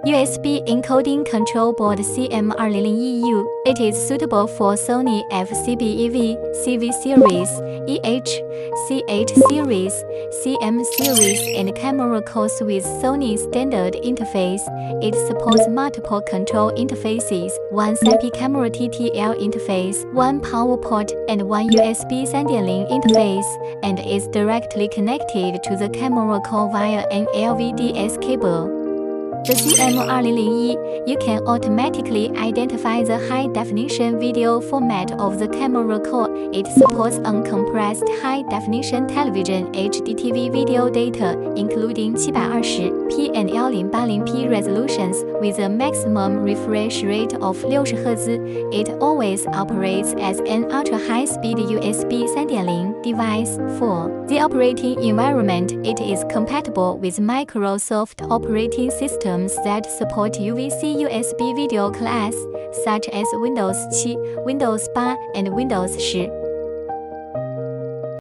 USB encoding control board CM2001U. It is suitable for Sony FCB EV, CV series, CH series, CM series, and camera calls with Sony standard interface. It supports multiple control interfaces, one selfie camera TTL interface, one power port, and one USB 3.0 interface, and is directly connected to the camera call via an LVDS cable. The CM2001, you can automatically identify the high-definition video format of the camera call. It supports uncompressed high-definition television HDTV video data, including 720p and 1080p resolutions, with a maximum refresh rate of 60 Hz. It always operates as an ultra-high-speed USB 3.0 device. For the operating environment, it is compatible with Microsoft operating systems that support UVC USB video class, such as Windows 7, Windows 8, and Windows 10.